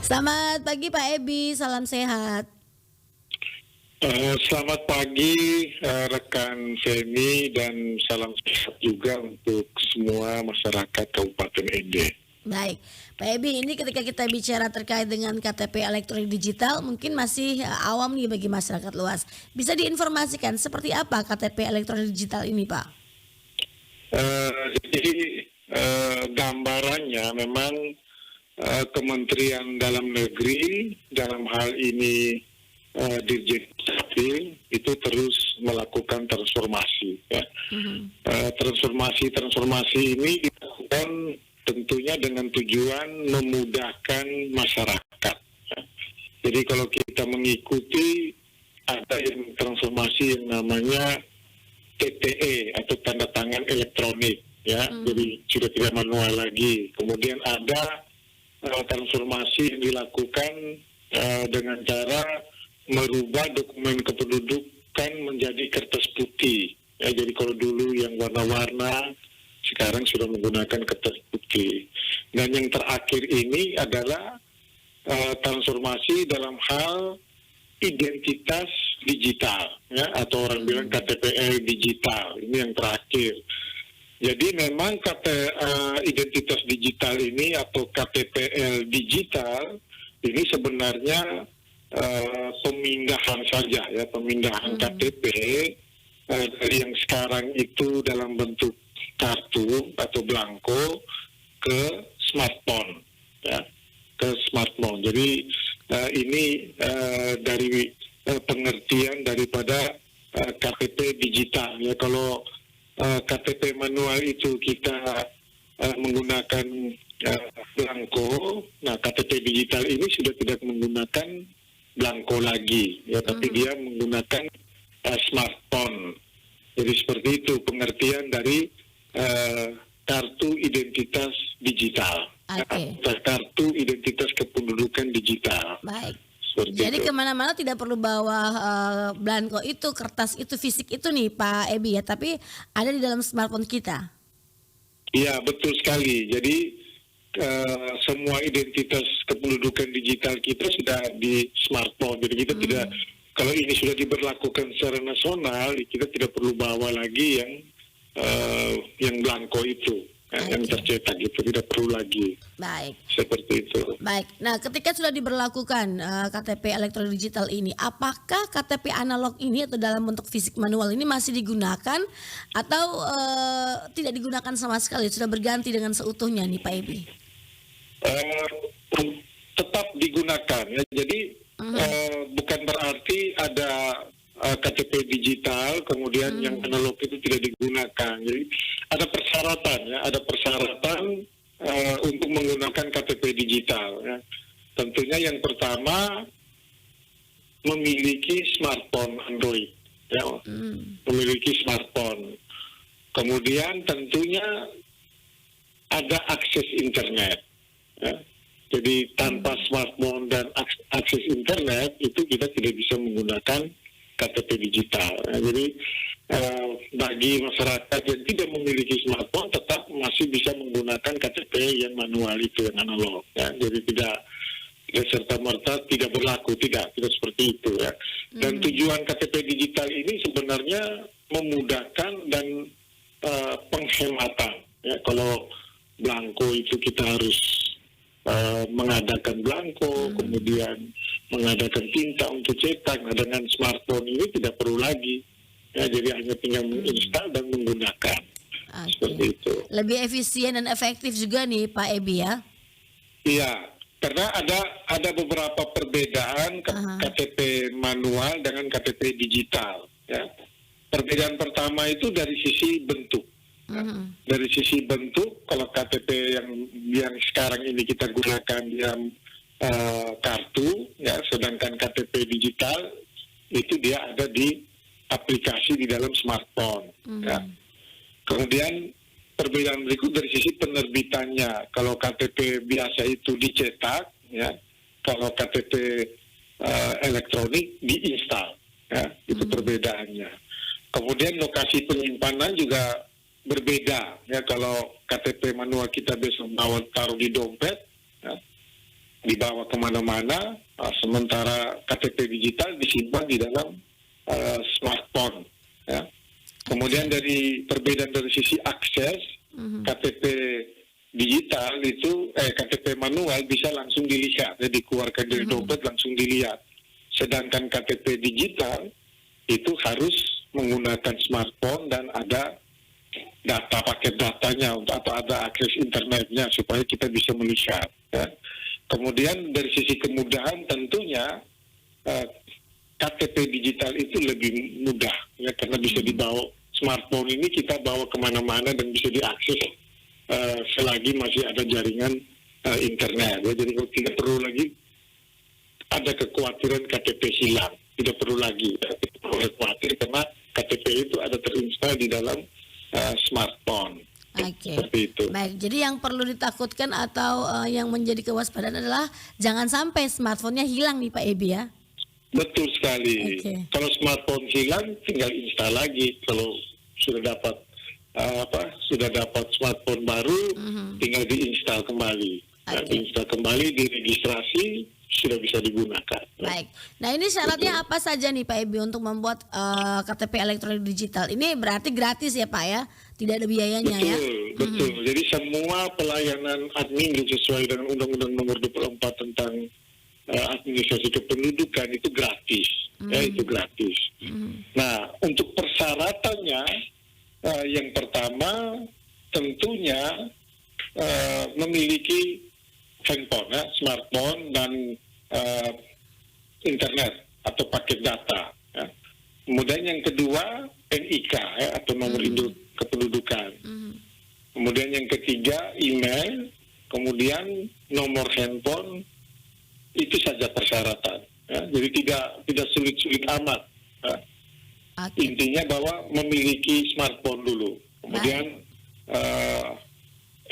Selamat pagi Pak Ebi, salam sehat. Selamat pagi rekan Femi dan salam sehat juga untuk semua masyarakat Kabupaten Ende. Baik, Pak Ebi, ini ketika kita bicara terkait dengan KTP elektronik digital, mungkin masih awam nih bagi masyarakat luas. Bisa diinformasikan seperti apa KTP elektronik digital ini, Pak? Jadi gambarannya memang Kementerian Dalam Negeri dalam hal ini Dirjen Dukcapil itu terus melakukan transformasi. Ya. Transformasi ini dilakukan tentunya dengan tujuan memudahkan masyarakat. Ya. Jadi kalau kita mengikuti ada yang transformasi yang namanya TTE atau tanda tangan elektronik, ya. Jadi sudah tidak manual lagi. Kemudian ada transformasi yang dilakukan dengan cara merubah dokumen kependudukan menjadi kertas putih. Ya, jadi kalau dulu yang warna-warna, sekarang sudah menggunakan kertas putih. Dan yang terakhir ini adalah transformasi dalam hal identitas digital, ya, atau orang bilang KTPL digital. Ini yang terakhir. Jadi memang identitas digital ini atau KTPL digital ini sebenarnya pemindahan saja, ya, pemindahan KTP dari yang sekarang itu dalam bentuk kartu atau belangko ke smartphone, ya, ke smartphone. Jadi ini dari pengertian daripada KTP digital, ya. Kalau KTP manual itu kita menggunakan belangko, nah KTP digital ini sudah tidak menggunakan belangko lagi, ya, tapi dia menggunakan smartphone. Jadi seperti itu pengertian dari kartu identitas digital, kartu identitas kependudukan digital. Baik. Seperti Jadi itu. kemana-mana tidak perlu bawa belangko itu, kertas itu, fisik itu nih Pak Ebi ya, tapi ada di dalam smartphone kita. Iya, betul sekali. Jadi semua identitas kependudukan digital kita sudah di smartphone. Jadi kita tidak, kalau ini sudah diberlakukan secara nasional, kita tidak perlu bawa lagi yang belangko itu, yang tercetak itu, tidak perlu lagi. Baik. Seperti itu. Baik. Nah, ketika sudah diberlakukan KTP elektronik digital ini, apakah KTP analog ini atau dalam bentuk fisik manual ini masih digunakan atau tidak digunakan sama sekali? Sudah berganti dengan seutuhnya nih Pak Ebi? Tetap digunakan, ya. Jadi bukan berarti ada KTP digital kemudian yang analog itu tidak digunakan. Jadi ada persyaratan, ya, ada persyaratan untuk menggunakan KTP digital, ya. Tentunya yang pertama memiliki smartphone Android, ya. Memiliki smartphone. Kemudian tentunya ada akses internet, ya. Jadi tanpa smartphone dan akses internet itu kita tidak bisa menggunakan KTP digital, ya. Jadi bagi masyarakat yang tidak memiliki smartphone tetap masih bisa menggunakan KTP yang manual itu, yang analog, ya. Jadi tidak serta-merta tidak berlaku, tidak seperti itu, ya. Dan tujuan KTP digital ini sebenarnya memudahkan dan penghematan, ya. Kalau belangko itu kita harus mengadakan belangko, kemudian mengadakan tinta untuk cetak. Nah, dengan smartphone ini tidak perlu lagi, ya, jadi hanya tinggal menginstal dan menggunakan. Seperti itu. Lebih efisien dan efektif juga nih Pak Ebi ya? Iya, karena ada beberapa perbedaan KTP manual dengan KTP digital, ya. Perbedaan pertama itu dari sisi bentuk. Dari sisi bentuk, kalau KTP yang sekarang ini kita gunakan dia kartu, ya, sedangkan KTP digital itu dia ada di aplikasi di dalam smartphone, ya. Kemudian perbedaan berikut dari sisi penerbitannya. Kalau KTP biasa itu dicetak, ya. Kalau KTP elektronik diinstal, ya. Itu perbedaannya. Kemudian lokasi penyimpanan juga berbeda, ya. Kalau KTP manual kita biasa bawa taruh di dompet, ya. dibawa kemana-mana, sementara KTP digital disimpan di dalam smartphone. Ya. Kemudian dari perbedaan dari sisi akses, KTP digital itu, KTP manual bisa langsung dilihat, jadi dikeluarkan dari dompet langsung dilihat. Sedangkan KTP digital itu harus menggunakan smartphone dan ada data, paket datanya atau ada akses internetnya supaya kita bisa melihat. Ya. Kemudian dari sisi kemudahan tentunya KTP digital itu lebih mudah, ya, karena bisa dibawa. Smartphone ini kita bawa kemana-mana dan bisa diakses selagi masih ada jaringan internet. Ya. Jadi tidak perlu lagi ada kekhawatiran KTP hilang, tidak perlu lagi. Tidak perlu khawatir karena KTP itu ada terinstall di dalam smartphone. Oke. Seperti itu. Baik, jadi yang perlu ditakutkan atau yang menjadi kewaspadaan adalah jangan sampai smartphone-nya hilang nih Pak Ebi ya. Betul sekali. Oke. Kalau smartphone hilang, tinggal install lagi. Kalau sudah dapat smartphone baru, tinggal diinstal kembali. Oke. Diinstal kembali, diregistrasi, sudah bisa digunakan. Baik. Nah ini syaratnya apa saja nih Pak Ebi untuk membuat KTP elektronik digital? Ini berarti gratis ya Pak ya? Tidak ada biayanya ya? Betul. Jadi semua pelayanan admin sesuai dengan Undang-Undang Nomor 24 tentang administrasi kependudukan itu gratis, ya itu gratis. Nah, untuk persyaratannya yang pertama tentunya memiliki handphone, ya, smartphone dan internet atau paket data. Ya. Kemudian yang kedua NIK, ya, atau nomor induk kependudukan. Kemudian yang ketiga email, kemudian nomor handphone. Itu saja persyaratan. Ya. Jadi tidak sulit-sulit amat. Ya. Oke. Intinya bahwa memiliki smartphone dulu, kemudian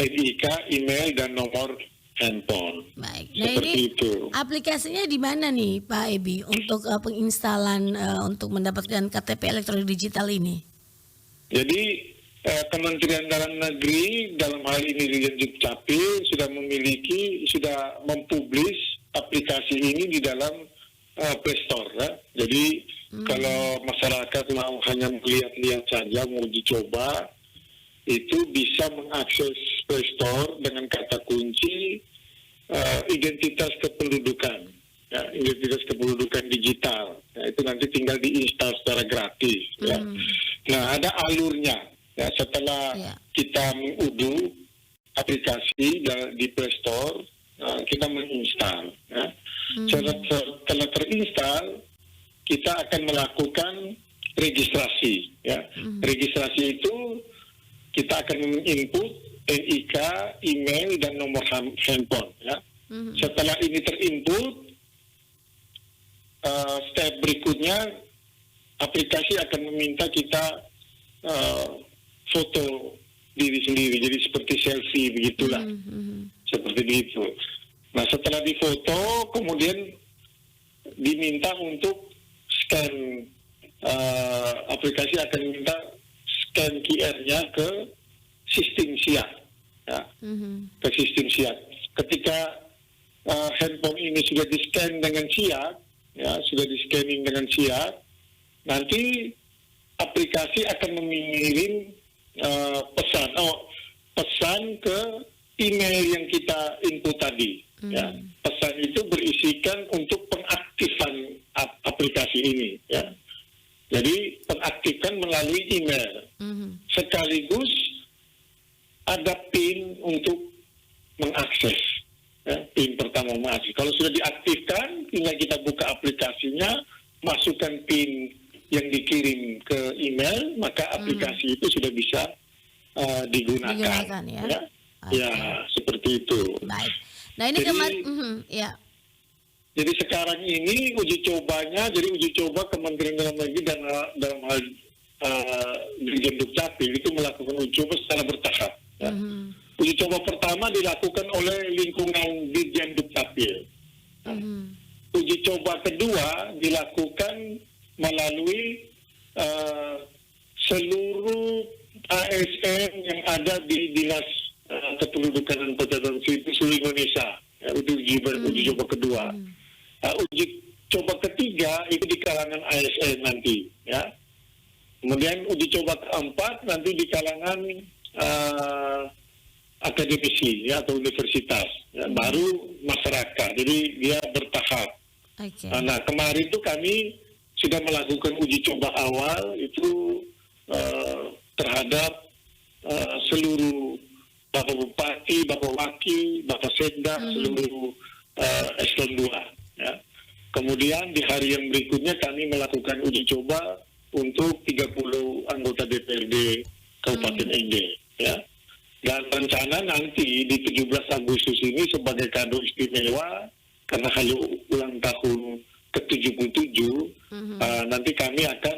NIK, email dan nomor handphone. Baik. Nah Seperti ini itu. aplikasinya di mana nih Pak Ebi untuk penginstalan untuk mendapatkan KTP elektronik digital ini? Jadi Kementerian Dalam Negeri dalam hal ini Dirjen Dukcapil sudah mempublish aplikasi ini di dalam Play Store. Ya. Jadi kalau masyarakat mau hanya melihat-lihat saja, mau uji coba, itu bisa mengakses Play Store dengan kata kunci identitas kependudukan, ya, identitas kependudukan digital. Ya, itu nanti tinggal diinstal secara gratis. Ya. Nah, ada alurnya. Ya, setelah kita mengunduh aplikasi di Play Store, kita menginstal. Ya. Setelah terinstal, kita akan melakukan registrasi. Ya. Registrasi itu kita akan menginput NIK, email, dan nomor handphone. Ya. Setelah ini terinput, step berikutnya aplikasi akan meminta kita foto diri sendiri, jadi seperti selfie begitulah, seperti itu. Nah setelah difoto, kemudian diminta untuk scan, aplikasi akan minta scan QR-nya ke sistem siap, ya, ke sistem siap. Ketika handphone ini sudah di-scan dengan siap, ya, sudah di-scanning dengan siap, nanti aplikasi akan mengirim pesan ke email yang kita input tadi. Ya. Pesan itu berisikan untuk pengaktifan aplikasi ini. Ya. Jadi pengaktifkan melalui email. Sekaligus ada PIN untuk mengakses. Ya. PIN pertama mengakses. Kalau sudah diaktifkan, tinggal kita buka aplikasinya, masukkan PIN yang dikirim ke email, maka aplikasi itu sudah bisa digunakan. Ya? Ya, Okay. ya seperti itu. Baik. Nah ini kemarin, ya. Jadi sekarang ini uji cobanya, jadi uji coba Kementerian Dalam Negeri dan dalam hal Dirjen Dukcapil itu melakukan uji coba secara bertahap. Ya. Uji coba pertama dilakukan oleh lingkungan Dirjen Dukcapil. Uji coba kedua dilakukan melalui seluruh ASN yang ada di Dinas Kependudukan dan Pencatatan Sipil seluruh Indonesia. ya, uji coba kedua. Uji coba ketiga itu di kalangan ASN nanti, ya. Kemudian uji coba keempat nanti di kalangan akademisi, ya, atau universitas, ya, baru masyarakat. Jadi dia bertahap. Okay. Nah, kemarin itu kami sudah melakukan uji coba awal itu terhadap seluruh Bapak Bupati, Bapak Wakil, Bapak Sekda, seluruh eselon 2. Ya. Kemudian di hari yang berikutnya kami melakukan uji coba untuk 30 anggota DPRD Kabupaten ND. Ya. Dan rencana nanti di 17 Agustus ini sebagai kado istimewa karena hari ulang tahun ke-77, nanti kami akan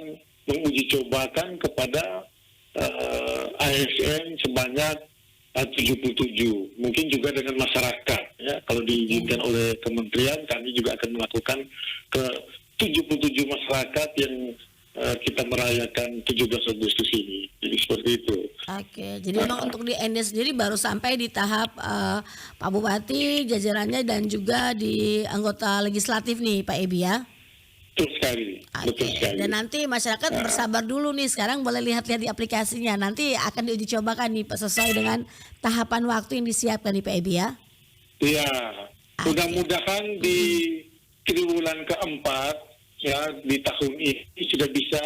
menguji cobakan kepada ASN sebanyak 77, mungkin juga dengan masyarakat, ya. Kalau diizinkan oleh kementerian, kami juga akan melakukan ke 77 masyarakat yang kita merayakan 17 Agustus ini. Jadi seperti itu. Oke, jadi memang untuk di ND sendiri baru sampai di tahap Pak Bupati, jajarannya dan juga di anggota legislatif nih Pak Ebi, ya. Betul sekali. Betul sekali. Dan nanti masyarakat bersabar dulu nih. Sekarang boleh lihat-lihat di aplikasinya. Nanti akan diuji cobakan nih sesuai dengan tahapan waktu yang disiapkan nih Pak Ebi, ya. Iya. Mudah-mudahan di triwulan keempat, ya, di tahun ini sudah bisa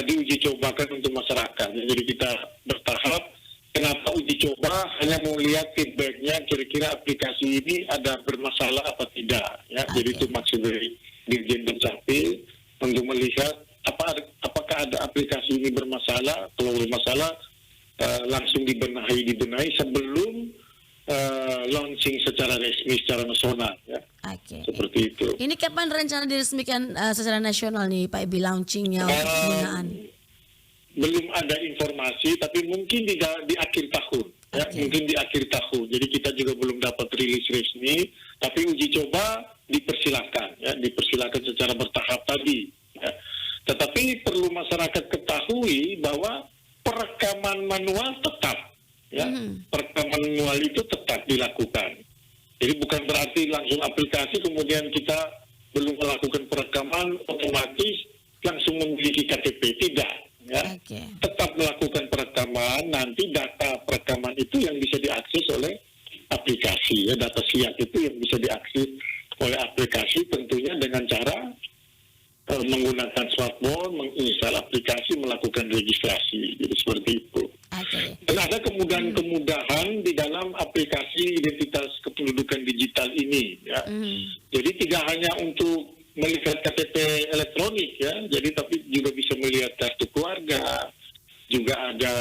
diuji cobakan untuk masyarakat. Jadi kita bertahap. Kenapa uji coba? Hanya mau lihat feedbacknya, kira-kira aplikasi ini ada bermasalah apa tidak, ya. Jadi itu maksud dari Dirjen Dukcapil untuk melihat apakah ada aplikasi ini bermasalah. Kalau bermasalah langsung dibenahi sebelum launching secara resmi secara nasional, ya. Seperti itu. Ini kapan rencana diresmikan secara nasional nih Pak Ebi launchingnya untuk penggunaan? Belum ada informasi, tapi mungkin di akhir tahun, ya, mungkin di akhir tahun. Jadi kita juga belum dapat rilis resmi, tapi uji coba dipersilakan, ya, dipersilakan secara bertahap tadi. Ya. Tetapi perlu masyarakat ketahui bahwa perekaman manual tetap, ya, perekaman manual itu tetap dilakukan. Jadi bukan berarti langsung aplikasi kemudian kita belum melakukan perekaman otomatis langsung memiliki KTP, tidak. Ya. Tetap melakukan perekaman, nanti data perekaman itu yang bisa diakses oleh aplikasi, ya, data siak itu yang bisa diakses oleh aplikasi tentunya dengan cara menggunakan smartphone, menginstal aplikasi, melakukan registrasi, jadi seperti itu. Dan ada kemudahan-kemudahan di dalam aplikasi identitas kependudukan digital ini, ya. Jadi tidak hanya untuk melihat KTP elektronik, ya, jadi tapi juga bisa melihat kartu keluarga, juga ada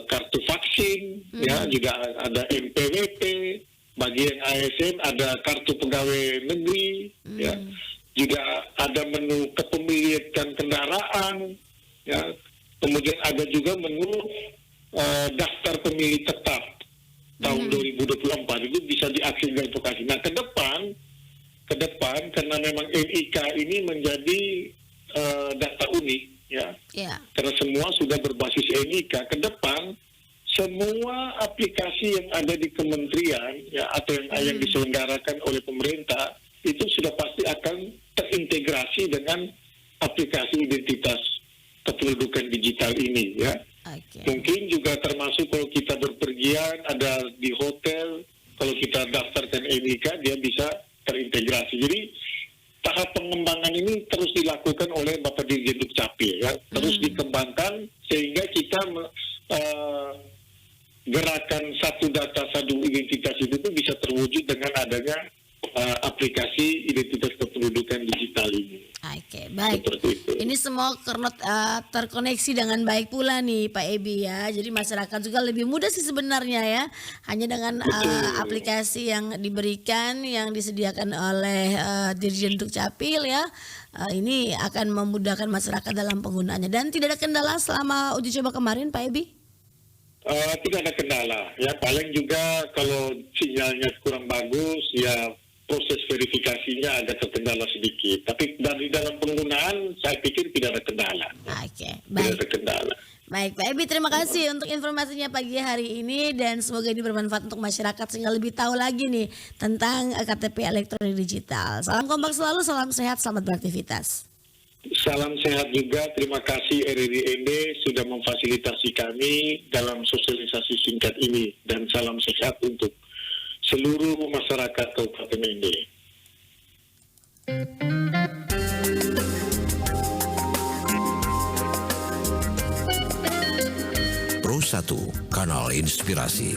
kartu vaksin, ya, juga ada NPWP, bagi yang ASN ada kartu pegawai negeri, ya, juga ada menu kepemilikan kendaraan, ya, kemudian ada juga menu daftar pemilih tetap tahun 2024 itu bisa diakses di aplikasi. Nah, ke depan karena memang NIK ini menjadi data unik, ya. Karena semua sudah berbasis NIK, ke depan semua aplikasi yang ada di kementerian, ya, atau yang diselenggarakan oleh pemerintah itu sudah pasti akan terintegrasi dengan aplikasi identitas kependudukan digital ini, ya. Mungkin juga termasuk kalau kita berpergian ada di hotel, kalau kita daftarkan NIK dia bisa terintegrasi. Jadi tahap pengembangan ini terus dilakukan oleh Bapak Dirjen Dukcapil, ya, terus dikembangkan sehingga kita gerakan satu data satu identitas itu bisa terwujud dengan adanya aplikasi identitas kependudukan digital ini. Baik. Ini semua terkoneksi dengan baik pula nih Pak Ebi, ya. Jadi masyarakat juga lebih mudah sih sebenarnya, ya. Hanya dengan aplikasi yang diberikan, yang disediakan oleh Dirjen Dukcapil, ya. Ini akan memudahkan masyarakat dalam penggunaannya. Dan tidak ada kendala selama uji coba kemarin Pak Ebi? Tidak ada kendala, ya. Paling juga kalau sinyalnya kurang bagus, ya proses verifikasinya ada terkendala sedikit. Tapi dari dalam penggunaan saya pikir tidak ada kendala. Baik. Tidak ada kendala. Baik, Pak Ebi, terima kasih untuk informasinya pagi hari ini dan semoga ini bermanfaat untuk masyarakat sehingga lebih tahu lagi nih tentang KTP elektronik digital. Salam kompak selalu, salam sehat, selamat beraktivitas. Salam sehat juga, terima kasih RRI sudah memfasilitasi kami dalam sosialisasi singkat ini, dan salam sehat untuk seluruh masyarakat Kabupaten Ende. Pro 1, Kanal Inspirasi.